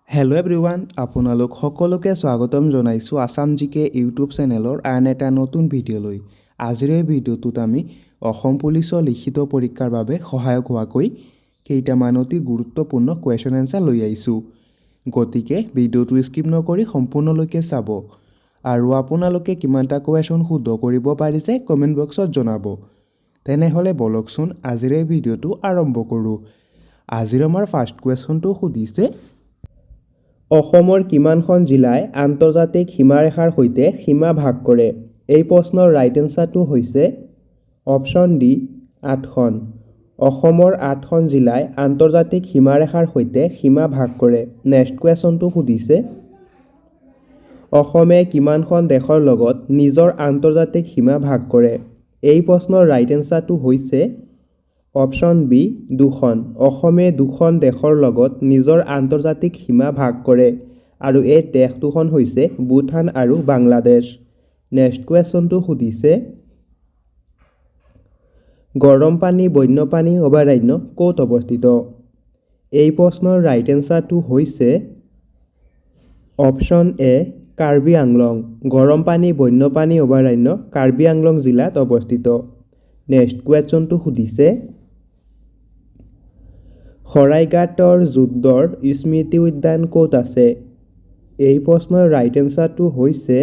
Hello' everyone, আপোনালোক সকলোকে স্বাগতম জনাইছোঁ আছাম জিকে ইউটিউব চেনেলৰ আন এটা নতুন ভিডিঅ'লৈ। আজিৰ এই ভিডিঅ'টোত আমি অসম পুলিচৰ লিখিত পৰীক্ষাৰ বাবে সহায়ক হোৱাকৈ কেইটামান অতি গুৰুত্বপূৰ্ণ কুৱেশ্যন এনচাৰ লৈ আহিছোঁ। গতিকে ভিডিঅ'টো স্কিপ নকৰি সম্পূৰ্ণলৈকে চাব আৰু আপোনালোকে কিমানটা কুৱেশ্যন শুদ্ধ কৰিব পাৰিছে কমেণ্ট বক্সত জনাব। তেনেহ'লে বলকচোন আজিৰ এই ভিডিঅ'টো আৰম্ভ কৰোঁ। আজিৰ আমাৰ ফাৰ্ষ্ট কুৱেশ্যনটো সুধিছে, অসমৰ কিমানখন জিলাই আন্তৰ্জাতিক সীমাৰেখাৰ সৈতে সীমা ভাগ কৰে? এই প্ৰশ্নৰ ৰাইট এনচাৰটো হৈছে অপশ্যন ডি 8খন। অসমৰ 8খন জিলাই আন্তৰ্জাতিক সীমাৰেখাৰ সৈতে সীমা ভাগ কৰে। নেক্সট কুৱেশ্যনটো সুধিছে, অসমে কিমানখন দেশৰ লগত নিজৰ আন্তৰ্জাতিক সীমা ভাগ কৰে? এই প্ৰশ্নৰ ৰাইট এনচাৰটো হৈছে অপশ্যন বি 2খন। অসমে 2খন দেশৰ লগত নিজৰ আন্তৰ্জাতিক সীমা ভাগ কৰে আৰু এই দেশ দুখন হৈছে ভূটান আৰু বাংলাদেশ। নেক্সট কুৱেশ্যনটো সুধিছে, গৰমপানী বন্যপ্ৰাণী অভয়াৰণ্য ক'ত অৱস্থিত? এই প্ৰশ্নৰ ৰাইট এনচাৰটো হৈছে অপশ্যন এ কাৰ্বি আংলং। গৰমপানী বন্যপ্ৰাণী অভয়াৰণ্য কাৰ্বি আংলং জিলাত অৱস্থিত। নেক্সট কুৱেশ্যনটো সুধিছে, শৰাইঘাটৰ যুদ্ধৰ স্মৃতি উদ্যান ক'ত আছে? এই প্ৰশ্নৰ ৰাইট এনচাৰটো হৈছে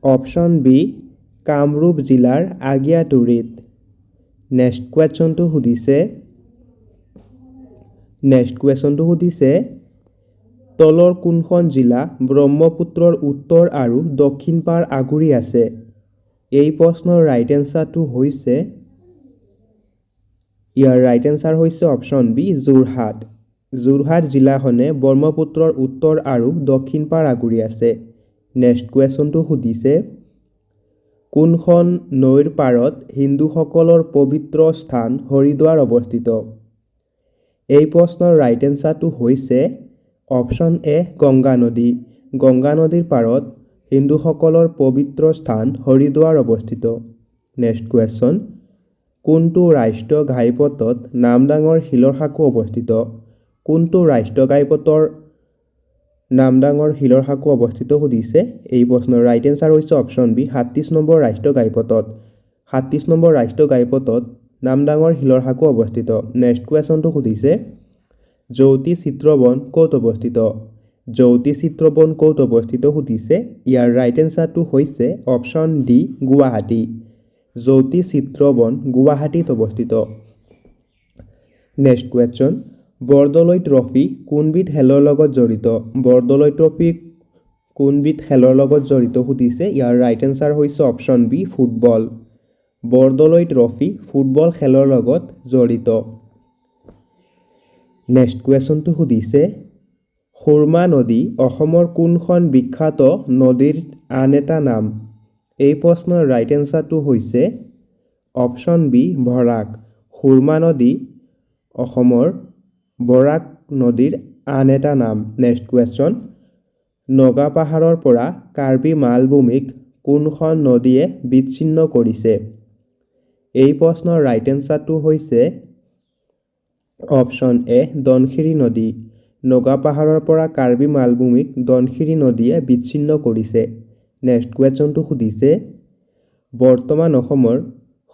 অপশ্যন বি কামৰূপ জিলাৰ আগিয়াতুৰিত। নেক্সট কুৱেশ্যনটো সুধিছে, তলৰ কোনখন জিলা ব্ৰহ্মপুত্ৰৰ উত্তৰ আৰু দক্ষিণ পাৰ আগুৰি আছে? এই প্ৰশ্নৰ ৰাইট এনচাৰটো হৈছে ৰাইট এনচাৰ হৈছে অপশ্যন বি যোৰহাট। যোৰহাট জিলাখনে ব্ৰহ্মপুত্ৰৰ উত্তৰ আৰু দক্ষিণ পাৰ আগুৰি আছে। নেক্সট কুৱেশ্যনটো সুধিছে, কোনখন নৈৰ পাৰত হিন্দুসকলৰ পবিত্ৰ স্থান হৰিদ্বাৰ অৱস্থিত? এই প্ৰশ্নৰ ৰাইট এনচাৰটো হৈছে অপশ্যন এ গংগা নদী। গংগা নদীৰ পাৰত হিন্দুসকলৰ পবিত্ৰ স্থান হৰিদ্বাৰ অৱস্থিত। নেক্সট কুৱেশ্যন, কোনটো ৰাষ্ট্ৰীয় ঘাইপথত নামদাঙৰ শিলৰ সাঁকো অৱস্থিত? কোনটো ৰাষ্ট্ৰীয় ঘাইপথৰ নামদাঙৰ শিলৰ সাঁকো অৱস্থিত সুধিছে। এই প্ৰশ্নৰ ৰাইট এনচাৰ হৈছে অপশ্যন বি 37 নম্বৰ ৰাষ্ট্ৰীয় ঘাইপথত। 37 নম্বৰ ৰাষ্ট্ৰীয় ঘাইপথত নামদাঙৰ শিলৰ সাঁকো অৱস্থিত। নেক্সট কুৱেশ্যনটো সুধিছে, জ্যোতি চিত্ৰবন ক'ত অৱস্থিত? জ্যোতি চিত্ৰবন ক'ত অৱস্থিত সুধিছে। ইয়াৰ ৰাইট এনচাৰটো হৈছে অপশ্যন ডি গুৱাহাটী। জ্যোতি চিত্ৰবন গুৱাহাটীত অৱস্থিত। নেক্সট কুৱেশ্যন, বৰদলৈ ট্ৰফী কোনবিধ খেলৰ লগত জড়িত? বৰদলৈ ট্ৰফী কোনবিধ খেলৰ লগত জড়িত সুধিছে। ইয়াৰ ৰাইট এনচাৰ হৈছে option B football. Bordoloi trophy football খেলৰ লগত জড়িত। নেক্সট কুৱেশ্যনটো সুধিছে, সুৰমা নদী অসমৰ কোনখন বিখ্যাত নদীৰ আন এটা নাম? এই প্ৰশ্নৰ ৰাইট এনচাৰটো হৈছে অপশ্যন বি বৰাক। সুৰমা নদী অসমৰ বৰাক নদীৰ আন এটা নাম। নেক্সট কুৱেশ্যন, নগা পাহাৰৰ পৰা কাৰ্বি মালভূমিক কোনখন নদীয়ে বিচ্ছিন্ন কৰিছে? এই প্ৰশ্নৰ ৰাইট এনচাৰটো হৈছে অপশ্যন এ ধনশিৰি নদী। নগা পাহাৰৰ পৰা কাৰ্বি মালভূমিক ধনশিৰি নদীয়ে বিচ্ছিন্ন কৰিছে। নেক্সট কুৱেশ্যনটো সুধিছে, বৰ্তমান অসমৰ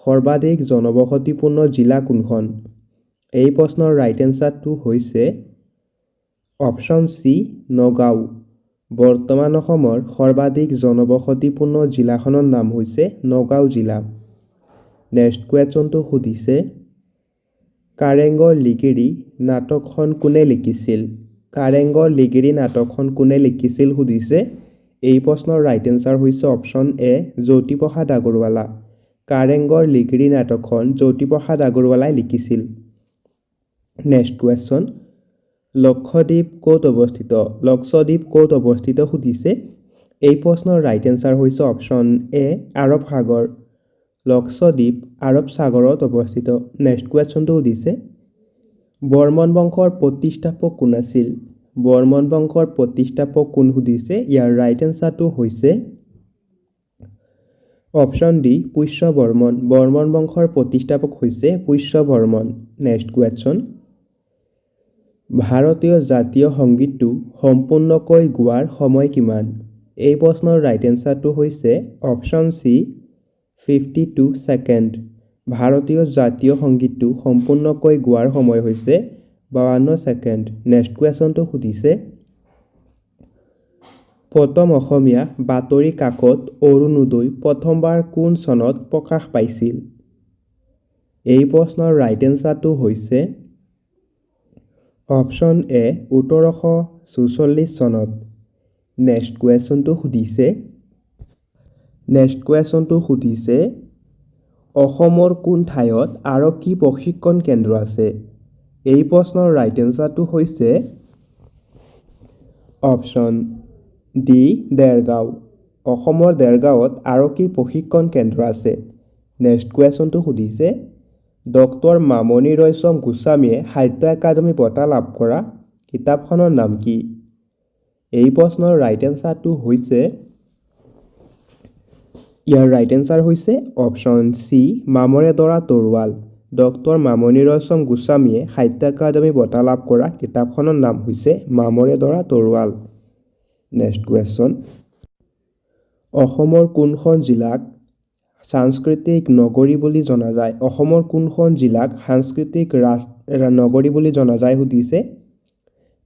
সৰ্বাধিক জনবসতিপূৰ্ণ জিলা কোনখন? এই প্ৰশ্নৰ ৰাইট এনচাৰটো হৈছে অপশ্যন চি নগাঁও। বৰ্তমান অসমৰ সৰ্বাধিক জনবসতিপূৰ্ণ জিলাখনৰ নাম হৈছে নগাঁও জিলা। নেক্সট কুৱেশ্যনটো সুধিছে, কাৰেংঘৰ লিগিৰী নাটকখন কোনে লিখিছিল? কাৰেংঘৰ লিগিৰী নাটকখন কোনে লিখিছিল সুধিছে। এই প্ৰশ্নৰ ৰাইট এনচাৰ হৈছে অপশ্যন এ জ্যোতিপ্ৰসাদ আগৰৱালা। কাৰেংঘৰ লিগিৰী নাটকখন জ্যোতিপ্ৰসাদ আগৰৱালাই লিখিছিল। নেক্সট কুৱেশ্যন, লক্ষদ্বীপ ক'ত অৱস্থিত? লক্ষদ্বীপ ক'ত অৱস্থিত সুধিছে। এই প্ৰশ্নৰ ৰাইট এনচাৰ হৈছে অপশ্যন এ আৰৱ সাগৰ। লক্ষদ্বীপ আৰৱ সাগৰত অৱস্থিত। নেক্সট কুৱেশ্যনটো সুধিছে, বৰ্মন বংশৰ প্ৰতিষ্ঠাপক কোন আছিল? বৰ্মন বংশৰ প্ৰতিষ্ঠাপক কোন সুধিছে। ইয়াৰ ৰাইট এনচাৰটো হৈছে অপশ্যন ডি পুষ্য বৰ্মন। বৰ্মন বংশৰ প্ৰতিষ্ঠাপক হৈছে পুষ্য বৰ্মন। নেক্সট কুৱেশ্যন, ভাৰতীয় জাতীয় সংগীতটো সম্পূৰ্ণকৈ গোৱাৰ সময় কিমান? এই প্ৰশ্নৰ ৰাইট এনচাৰটো হৈছে অপশ্যন চি 52 ছেকেণ্ড। ভাৰতীয় জাতীয় সংগীতটো সম্পূৰ্ণকৈ গোৱাৰ সময় হৈছে 52 ছেকেণ্ড। নেক্সট কুৱেশ্যনটো সুধিছে প্ৰথম অসমীয়া বাতৰি কাকত অৰুণোদয় প্ৰথমবাৰ কোন চনত প্ৰকাশ পাইছিল? এই প্ৰশ্নৰ ৰাইট এনচাৰটো হৈছে অপশ্যন এ 1844 চনত। নেক্সট কুৱেশ্যনটো সুধিছে অসমৰ কোন ঠাইত আৰক্ষী প্ৰশিক্ষণ কেন্দ্ৰ আছে? এই প্ৰশ্নৰ ৰাইট এনচাৰটো হৈছে অপশ্যন ডি দেৰগাঁও। অসমৰ দেৰগাঁৱত আৰক্ষী প্ৰশিক্ষণ কেন্দ্ৰ আছে। নেক্সট কুৱেশ্যনটো সুধিছে ডক্টৰ মামণি ৰয়ছম গোস্বামীয়ে সাহিত্য একাডেমী বঁটা লাভ কৰা কিতাপখনৰ নাম কি? এই প্ৰশ্নৰ ৰাইট এনচাৰটো হৈছে অপশ্যন চি মামৰে ধৰা তৰোৱাল। ডক্টৰ মামণি ৰয়ছম গোস্বামীয়ে সাহিত্য একাডেমী বঁটা লাভ কৰা কিতাপখনৰ নাম হৈছে মামৰে ধৰা তৰোৱাল। নেক্সট কুৱেশ্যন অসমৰ কোনখন জিলাক সাংস্কৃতিক নগৰী বুলি জনা যায়? অসমৰ কোনখন জিলাক সাংস্কৃতিক নগৰী বুলি জনা যায় সুধিছে।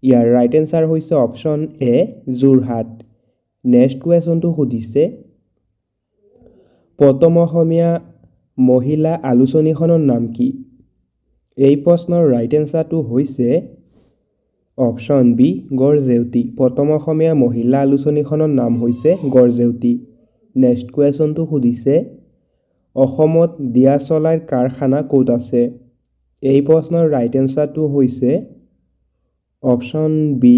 ইয়াৰ ৰাইট এনচাৰ হৈছে অপশ্যন এ যোৰহাট। নেক্সট কুৱেশ্যনটো সুধিছে প্ৰথম অসমীয়া মহিলা আলোচনীখনৰ নাম কি? এই প্ৰশ্নৰ ৰাইট এনচাৰটো হৈছে অপশ্যন বি গড়জেউতী। প্ৰথম অসমীয়া মহিলা আলোচনীখনৰ নাম হৈছে গড়জেউতী। নেক্সট কুৱেশ্যনটো সুধিছে অসমত দিয়াচলাইৰ কাৰখানা ক'ত আছে? এই প্ৰশ্নৰ ৰাইট এনচাৰটো হৈছে অপশ্যন বি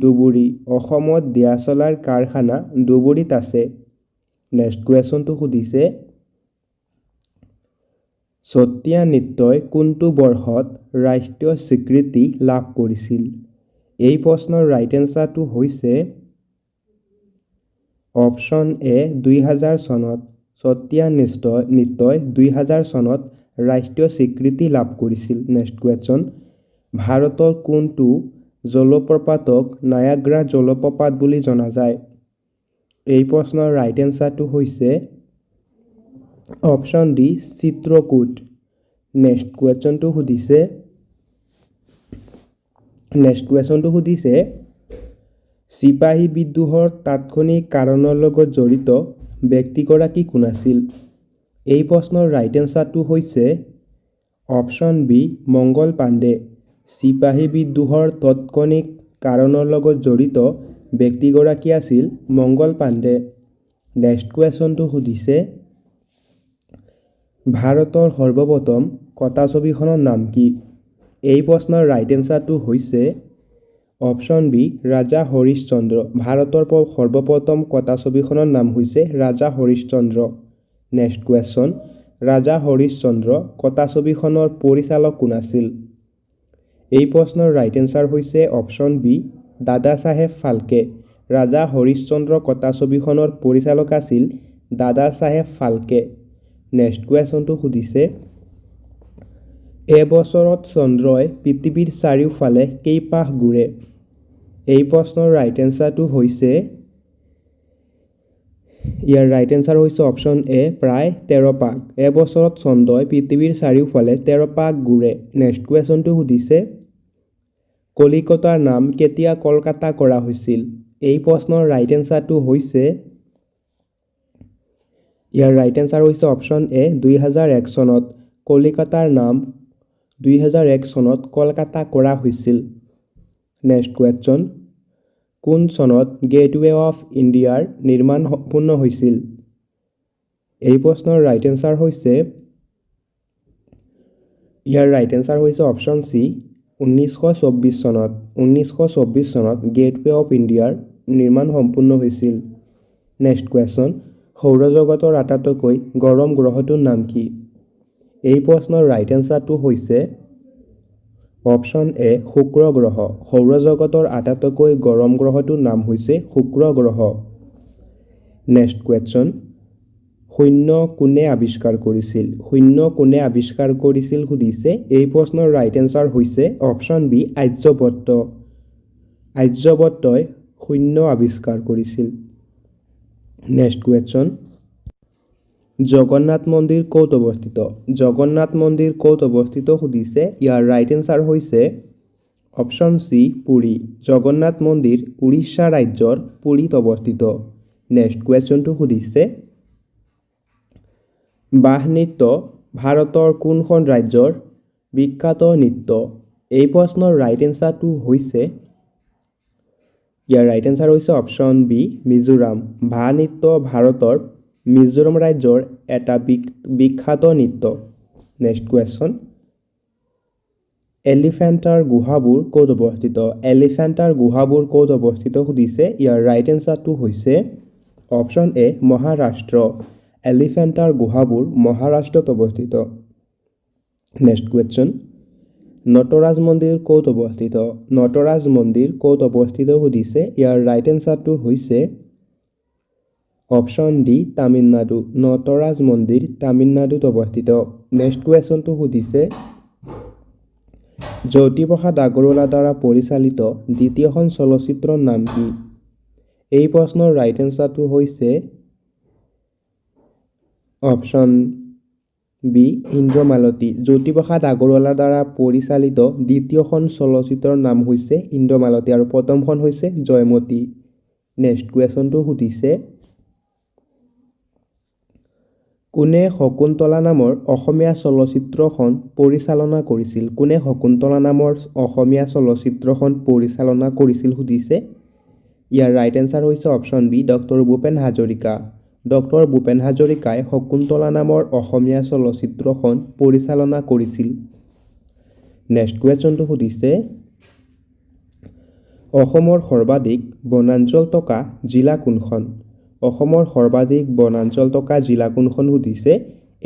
ধুবুৰী। অসমত দিয়াচলাইৰ কাৰখানা ধুবুৰীত আছে। নেক্সট কুৱেশ্যনটো সুধিছে সত্ৰীয়া নৃত্যই কোনটো বৰ্ষত ৰাষ্ট্ৰীয় স্বীকৃতি লাভ কৰিছিল? এই প্ৰশ্নৰ ৰাইট এনচাৰটো হৈছে অপশ্যন এ 2000 চনত। সত্ৰীয়া নৃত্যই 2000 চনত ৰাষ্ট্ৰীয় স্বীকৃতি লাভ কৰিছিল। নেক্সট কুৱেশ্যন ভাৰতৰ কোনটো জলপ্ৰপাতক নায়াগ্ৰা জলপ্ৰপাত বুলি জনা যায়? এই প্ৰশ্নৰ ৰাইট এনচাৰটো হৈছে অপশ্যন ডি চিত্ৰকূট। নেক্সট কুৱেশ্যনটো সুধিছে চিপাহী বিদ্ৰোহৰ তাৎক্ষণিক কাৰণৰ লগত জড়িত ব্যক্তিগৰাকী কোন আছিল? এই প্ৰশ্নৰ ৰাইট এনচাৰটো হৈছে অপশ্যন বি মংগল পাণ্ডে। চিপাহী বিদ্ৰোহৰ তাৎক্ষণিক কাৰণৰ লগত জড়িত ব্যক্তিগৰাকী আছিল মংগল পাণ্ডে। নেক্সট কুৱেশ্যনটো সুধিছে ভাৰতৰ সৰ্বপ্ৰথম কথাছবিখনৰ নাম কি? এই প্ৰশ্নৰ ৰাইট এনচাৰটো হৈছে অপশ্যন বি ৰাজা হৰিশ্চন্দ্ৰ। ভাৰতৰ সৰ্বপ্ৰথম কথাছবিখনৰ নাম হৈছে ৰাজা হৰিশ্চন্দ্ৰ। নেক্সট কুৱেশ্যন ৰাজা হৰিশ্চন্দ্ৰ কথাছবিখনৰ পৰিচালক কোন আছিল? এই প্ৰশ্নৰ ৰাইট এনচাৰ হৈছে অপশ্যন বি দাদা চাহেব ফাল্কে। ৰাজা হৰিশ্চন্দ্ৰ কথাছবিখনৰ পৰিচালক আছিল দাদা চাহেব ফাল্কে। নেক্সট কুৱেশ্যনটো সুধিছে এবছৰত চন্দ্ৰই পৃথিৱীৰ চাৰিওফালে কেইপাক ঘূৰে? এই প্ৰশ্নৰ ৰাইট এনচাৰটো হৈছে অপশ্যন এ প্ৰায় 13 পাক। এবছৰত চন্দ্ৰই পৃথিৱীৰ চাৰিওফালে 13 পাক ঘূৰে। নেক্সট কুৱেশ্যনটো সুধিছে কলিকতাৰ নাম কেতিয়া কলকাতা কৰা হৈছিল? এই প্ৰশ্নৰ ৰাইট এনচাৰটো হৈছে অপশ্যন এ 2001 চনত। কলিকতাৰ নাম 2001 চনত কলকাতা কৰা হৈছিল। নেক্সট কুৱেশ্যন কোন চনত গেটৱে অফ ইণ্ডিয়াৰ নিৰ্মাণ সম্পূৰ্ণ হৈছিল? এই প্ৰশ্নৰ ৰাইট এনচাৰ হৈছে অপশ্যন চি 1924 চনত। 1924 চনত গেটৱে অফ ইণ্ডিয়াৰ নিৰ্মাণ সম্পূৰ্ণ হৈছিল। নেক্সট কুৱেশ্যন সৌৰজগতৰ আটাইতকৈ গৰম গ্ৰহটোৰ নাম কি? এই প্ৰশ্নৰ ৰাইট এনচাৰটো হৈছে অপশ্যন এ শুক্ৰ গ্ৰহ। সৌৰজগতৰ আটাইতকৈ গৰম গ্ৰহটোৰ নাম হৈছে শুক্ৰ গ্ৰহ। নেক্সট কুৱেশ্যন শূন্য কোনে আৱিষ্কাৰ কৰিছিল? শূন্য কোনে আৱিষ্কাৰ কৰিছিল সুধিছে। এই প্ৰশ্নৰ ৰাইট এনচাৰ হৈছে অপশ্যন বি আৰ্যভট্ট। আৰ্যভট্টই শূন্য আৱিষ্কাৰ কৰিছিল। Next question. জগন্নাথ মন্দিৰ ক'ত অৱস্থিত? জগন্নাথ মন্দিৰ ক'ত অৱস্থিত সুধিছে। ইয়াৰ ৰাইট এনচাৰ হৈছে অপশ্যন চি পুৰী। জগন্নাথ মন্দিৰ উৰিষ্যা ৰাজ্যৰ পুৰীত অৱস্থিত। নেক্সট কুৱেশ্যনটো সুধিছে বাহ নৃত্য ভাৰতৰ কোনখন ৰাজ্যৰ বিখ্যাত নৃত্য? এই প্ৰশ্নৰ ৰাইট এনচাৰটো হৈছে ইয়াৰ ৰাইট এনচাৰ হৈছে অপশ্যন বি মিজোৰাম। বাহ নৃত্য ভাৰতৰ মিজোৰাম ৰাজ্যৰ এটা বিখ্যাত নৃত্য। Next question. এলিফেণ্টাৰ গুহাবোৰ ক'ত অৱস্থিত? এলিফেণ্টাৰ গুহাবোৰ ক'ত অৱস্থিত সুধিছে। ইয়াৰ ৰাইট এনচাৰটো হৈছে অপশ্যন এ মহাৰাষ্ট্ৰ। এলিফেণ্টাৰ গুহাবোৰ মহাৰাষ্ট্ৰত অৱস্থিত। Next question. নটৰাজ মন্দিৰ ক'ত অৱস্থিত? নটৰাজ মন্দিৰ ক'ত অৱস্থিত সুধিছে। ইয়াৰ ৰাইট এনচাৰটো হৈছে অপশ্যন ডি তামিলনাডু। নটৰাজ মন্দিৰ তামিলনাডুত অৱস্থিত। নেক্সট কুৱেশ্যনটো সুধিছে জ্যোতিপ্ৰসাদ আগৰৱালাৰ দ্বাৰা পৰিচালিত দ্বিতীয়খন চলচ্চিত্ৰৰ নাম কি? এই প্ৰশ্নৰ ৰাইট এনচাৰটো হৈছে অপশ্যন বি ইন্দ্ৰমালতী। জ্যোতিপ্ৰসাদ আগৰৱালাৰ দ্বাৰা পৰিচালিত দ্বিতীয়খন চলচ্চিত্ৰৰ নাম হৈছে ইন্দ্ৰমালতী আৰু প্ৰথমখন হৈছে জয়মতী। নেক্সট কুৱেশ্যনটো সুধিছে কোনে শকুন্তলা নামৰ অসমীয়া চলচ্চিত্ৰখন পৰিচালনা কৰিছিল? কোনে শকুন্তলা নামৰ অসমীয়া চলচ্চিত্ৰখন পৰিচালনা কৰিছিল সুধিছে। ইয়াৰ ৰাইট এনচাৰ হৈছে option B doctor Bhupen Hazarika. Doctor Bhupen হাজৰিকাই শকুন্তলা নামৰ অসমীয়া চলচ্চিত্ৰখন পৰিচালনা কৰিছিল। নেক্সট কুৱেশ্যনটো সুধিছে অসমৰ সৰ্বাধিক বনাঞ্চল থকা জিলা কোনখন? অসমৰ সৰ্বাধিক বনাঞ্চল থকা জিলা কোনখন সুধিছে।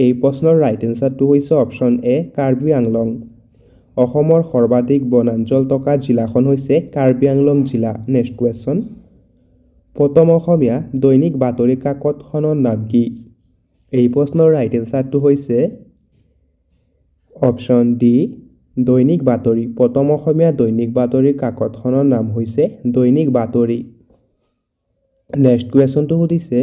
এই প্ৰশ্নৰ ৰাইট এনচাৰটো হৈছে অপশ্যন এ কাৰ্বি আংলং। অসমৰ সৰ্বাধিক বনাঞ্চল থকা জিলাখন হৈছে কাৰ্বি আংলং জিলা। Next question. প্ৰথম অসমীয়া দৈনিক বাতৰি কাকতখনৰ নাম কি? এই প্ৰশ্নৰ ৰাইট এনচাৰটো হৈছে অপশ্যন ডি দৈনিক বাতৰি। প্ৰথম অসমীয়া দৈনিক বাতৰি কাকতখনৰ নাম হৈছে দৈনিক বাতৰি। নেক্সট কুৱেশ্যনটো সুধিছে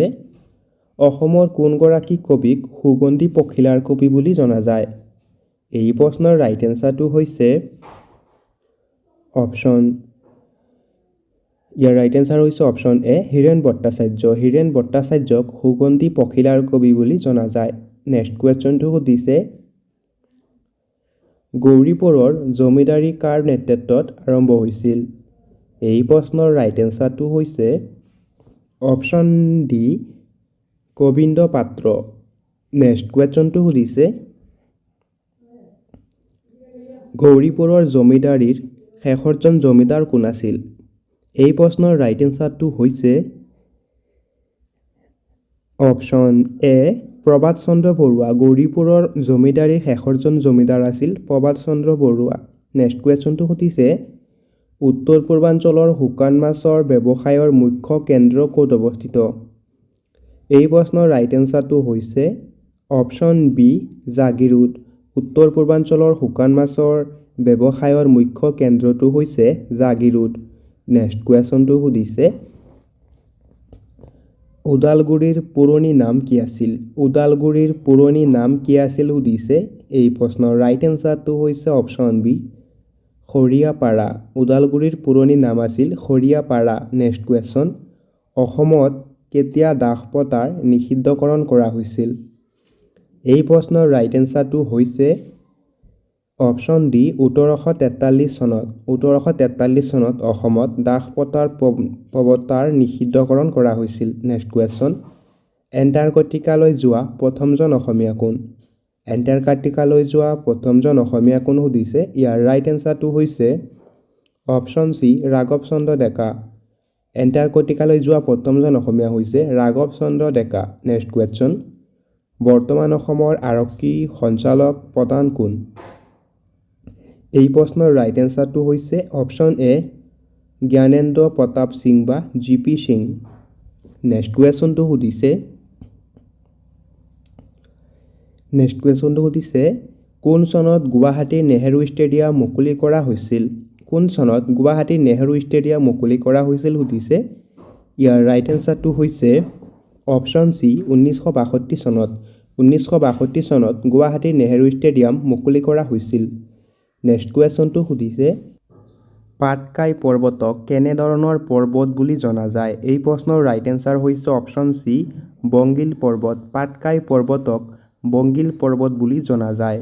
অসমৰ কোনগৰাকী কবিক সুগন্ধি পখিলাৰ কবি বুলি জনা যায়? এই প্ৰশ্নৰ ৰাইট এনচাৰটো হৈছে ইয়াৰ ৰাইট এনচাৰ হৈছে অপশ্যন এ হীৰেণ ভট্টাচাৰ্য। হীৰেণ ভট্টাচাৰ্যক সুগন্ধি পখিলাৰ কবি বুলি জনা যায়। নেক্সট কুৱেশ্যনটো সুধিছে গৌৰীপুৰৰ জমিদাৰী কাৰ নেতৃত্বত আৰম্ভ হৈছিল? এই প্ৰশ্নৰ ৰাইট এনচাৰটো হৈছে অপশ্যন ডি গোবিন্দ পাত্ৰ। নেক্সট কুৱেশ্যনটো সুধিছে গৌৰীপুৰৰ জমিদাৰীৰ শেষৰজন জমিদাৰ কোন আছিল? এই প্ৰশ্নৰ ৰাইট এনচাৰটো হৈছে অপশ্যন এ প্ৰভাত চন্দ্ৰ বৰুৱা। গৌৰীপুৰৰ জমিদাৰীৰ শেষৰজন জমিদাৰ আছিল প্ৰভাত চন্দ্ৰ বৰুৱা। নেক্সট কুৱেশ্যনটো সুধিছে উত্তৰ পূৰ্বাঞ্চলৰ শুকান মাছৰ ব্যৱসায়ৰ মুখ্য কেন্দ্ৰ ক'ত অৱস্থিত? এই প্ৰশ্নৰ ৰাইট এনচাৰটো হৈছে অপশ্যন বি জাগিৰোড। উত্তৰ পূৰ্বাঞ্চলৰ শুকান মাছৰ ব্যৱসায়ৰ মুখ্য কেন্দ্ৰটো হৈছে জাগিৰোড। নেক্সট কুৱেশ্যনটো সুধিছে ওদালগুৰিৰ পুৰণি নাম কি আছিল? ওদালগুৰিৰ পুৰণি নাম কি আছিল সুধিছে। এই প্ৰশ্নৰ ৰাইট এনচাৰটো হৈছে অপশ্যন বি খৰিয়াপাৰা। ওদালগুৰিৰ পুৰণি নাম আছিল খৰিয়াপাৰা। নেক্সট কুৱেশ্যন অসমত কেতিয়া দাস প্ৰথাৰ নিষিদ্ধকৰণ কৰা হৈছিল? এই প্ৰশ্নৰ ৰাইট এনচাৰটো হৈছে অপশ্যন ডি ১৮৪৩ চনত। ১৮৪৩ চনত অসমত দাস প্ৰথাৰ প্ৰৱৰ্তাৰ নিষিদ্ধকৰণ কৰা হৈছিল। নেক্সট কুৱেশ্যন এণ্টাৰ্কটিকালৈ যোৱা প্ৰথমজন অসমীয়া কোন? এণ্টাৰ্কটিকালৈ যোৱা প্ৰথমজন অসমীয়া কোন সুধিছে। ইয়াৰ ৰাইট এনচাৰটো হৈছে অপশ্যন চি ৰাঘৱ চন্দ্ৰ ডেকা। এণ্টাৰ্কটিকালৈ যোৱা প্ৰথমজন অসমীয়া হৈছে ৰাঘৱ চন্দ্ৰ ডেকা। নেক্সট কুৱেশ্যন বৰ্তমান অসমৰ আৰক্ষী সঞ্চালক প্ৰধান কোন? এই প্ৰশ্নৰ ৰাইট এনচাৰটো হৈছে অপশ্যন এ জ্ঞানেন্দ্ৰ প্ৰতাপ সিং বা জি পি সিং। নেক্সট কুৱেশ্যনটো সুধিছে নেক্সট কুৱেশ্যনটো সুধিছে কোন চনত গুৱাহাটীৰ নেহেৰু ষ্টেডিয়াম মুকলি কৰা হৈছিল? কোন চনত গুৱাহাটীৰ নেহেৰু ষ্টেডিয়াম মুকলি কৰা হৈছিল সুধিছে। ইয়াৰ ৰাইট এনচাৰটো হৈছে অপশ্যন চি 1962 চনত। 1962 চনত গুৱাহাটীৰ নেহেৰু ষ্টেডিয়াম মুকলি কৰা হৈছিল। নেক্সট কুৱেশ্যনটো সুধিছে পাটকাই পৰ্বতক কেনেধৰণৰ পৰ্বত বুলি জনা যায়? এই প্ৰশ্নৰ ৰাইট এনচাৰ হৈছে অপশ্যন চি বংগীল পৰ্বত। পাটকাই পৰ্বতক বংগীল পৰ্বত বুলি জনা যায়।